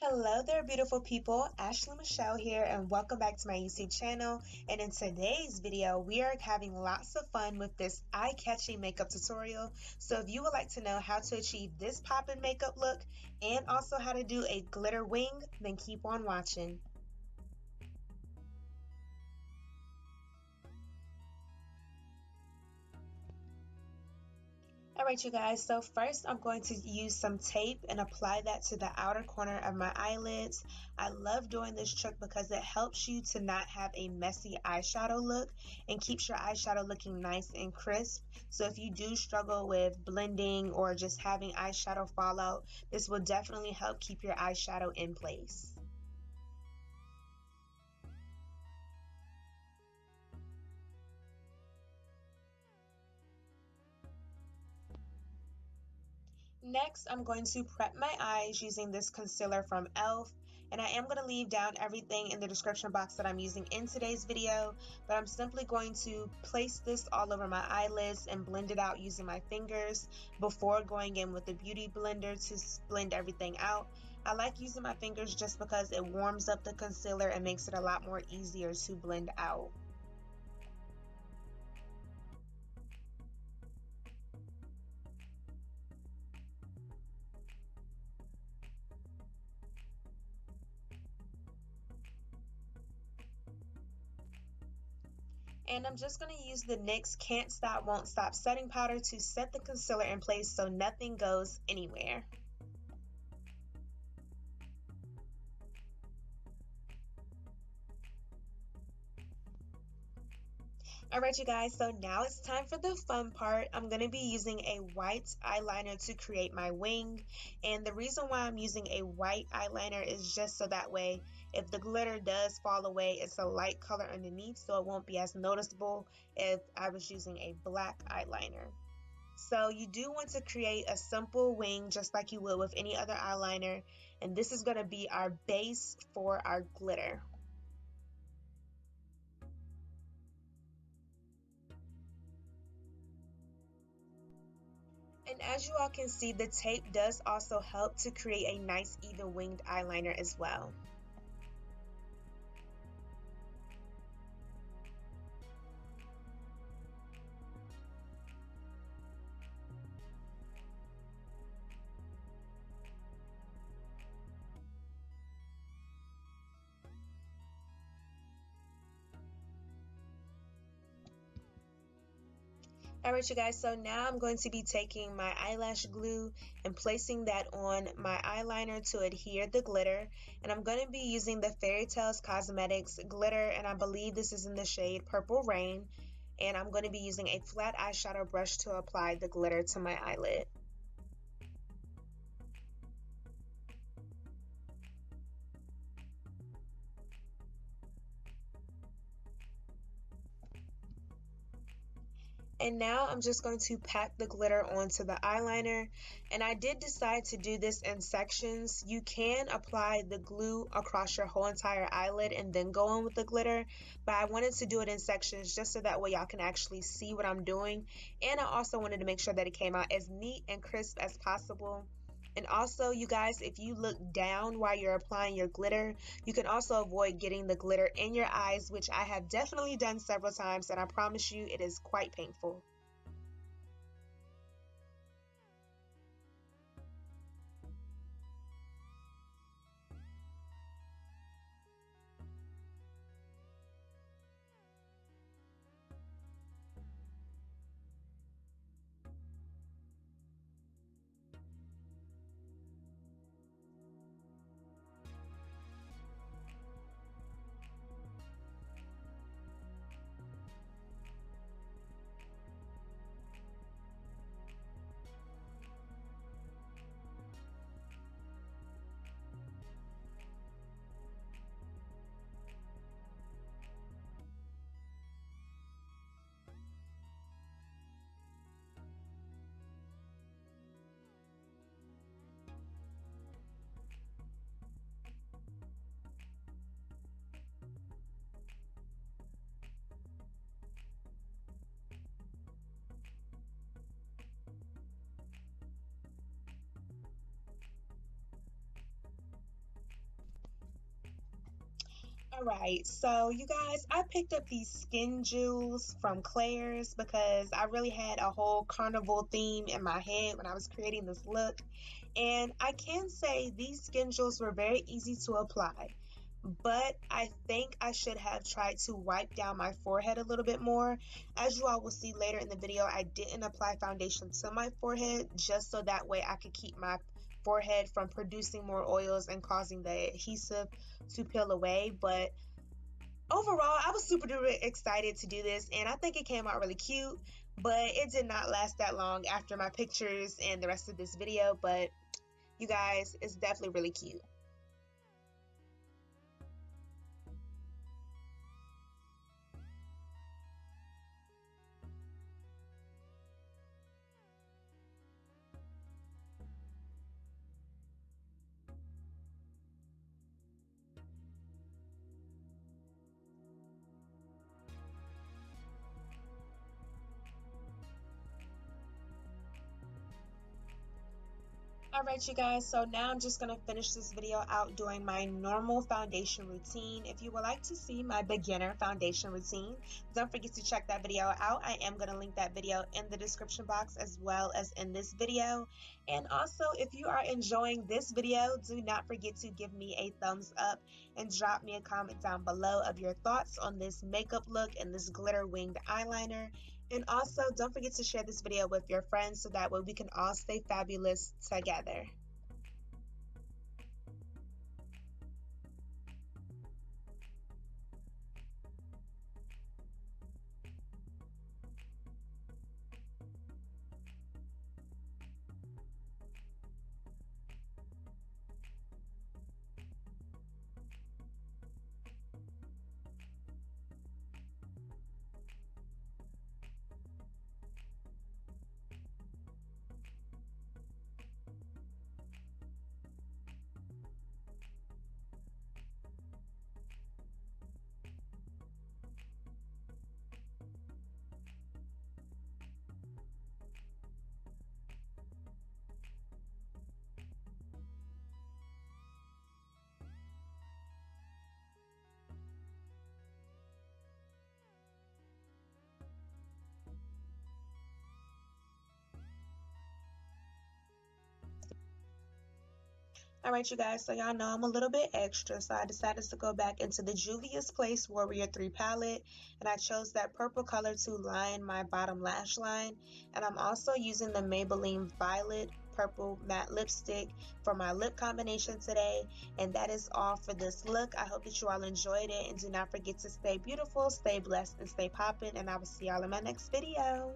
Hello there, beautiful people. Ashley Michelle here, and welcome back to my YouTube channel. And in today's video, we are having lots of fun with this eye-catching makeup tutorial. So if you would like to know how to achieve this pop-in makeup look and also how to do a glitter wing, then keep on watching. Alright you guys, so first I'm going to use some tape and apply that to the outer corner of my eyelids. I love doing this trick because it helps you to not have a messy eyeshadow look and keeps your eyeshadow looking nice and crisp. So if you do struggle with blending or just having eyeshadow fall out, this will definitely help keep your eyeshadow in place. Next, I'm going to prep my eyes using this concealer from E.L.F. And I am going to leave down everything in the description box that I'm using in today's video, but I'm simply going to place this all over my eyelids and blend it out using my fingers before going in with the beauty blender to blend everything out. I like using my fingers just because it warms up the concealer and makes it a lot more easier to blend out. And I'm just going to use the NYX Can't Stop Won't Stop setting powder to set the concealer in place so nothing goes anywhere. Alright you guys, so now it's time for the fun part. I'm going to be using a white eyeliner to create my wing. And the reason why I'm using a white eyeliner is just so that way if the glitter does fall away, it's a light color underneath so it won't be as noticeable if I was using a black eyeliner. So you do want to create a simple wing just like you would with any other eyeliner. And this is going to be our base for our glitter. And as you all can see, the tape does also help to create a nice even winged eyeliner as well. Alright you guys, so now I'm going to be taking my eyelash glue and placing that on my eyeliner to adhere the glitter. And I'm going to be using the Fairytail Cosmetics glitter, and I believe this is in the shade Purple Rain. And I'm going to be using a flat eyeshadow brush to apply the glitter to my eyelid. And now I'm just going to pack the glitter onto the eyeliner. And I did decide to do this in sections. You can apply the glue across your whole entire eyelid and then go in with the glitter. But I wanted to do it in sections just so that way y'all can actually see what I'm doing. And I also wanted to make sure that it came out as neat and crisp as possible. And also, you guys, if you look down while you're applying your glitter, you can also avoid getting the glitter in your eyes, which I have definitely done several times, and I promise you it is quite painful. Alright, so you guys, I picked up these skin jewels from Claire's because I really had a whole carnival theme in my head when I was creating this look. And I can say these skin jewels were very easy to apply, but I think I should have tried to wipe down my forehead a little bit more. As you all will see later in the video, I didn't apply foundation to my forehead just so that way I could keep my forehead from producing more oils and causing the adhesive to peel away. But overall, I was super duper excited to do this, and I think it came out really cute, but it did not last that long after my pictures and the rest of this video. But you guys, it's definitely really cute. Alright you guys, so now I'm just going to finish this video out doing my normal foundation routine. If you would like to see my beginner foundation routine, don't forget to check that video out. I am going to link that video in the description box as well as in this video. And also, if you are enjoying this video, do not forget to give me a thumbs up and drop me a comment down below of your thoughts on this makeup look and this glitter winged eyeliner. And also, don't forget to share this video with your friends so that way we can all stay fabulous together. Alright you guys, so y'all know I'm a little bit extra, so I decided to go back into the Juvia's Place Warrior 3 palette, and I chose that purple color to line my bottom lash line. And I'm also using the Maybelline Violet Purple Matte Lipstick for my lip combination today. And that is all for this look. I hope that you all enjoyed it, and do not forget to stay beautiful, stay blessed, and stay poppin', and I will see y'all in my next video.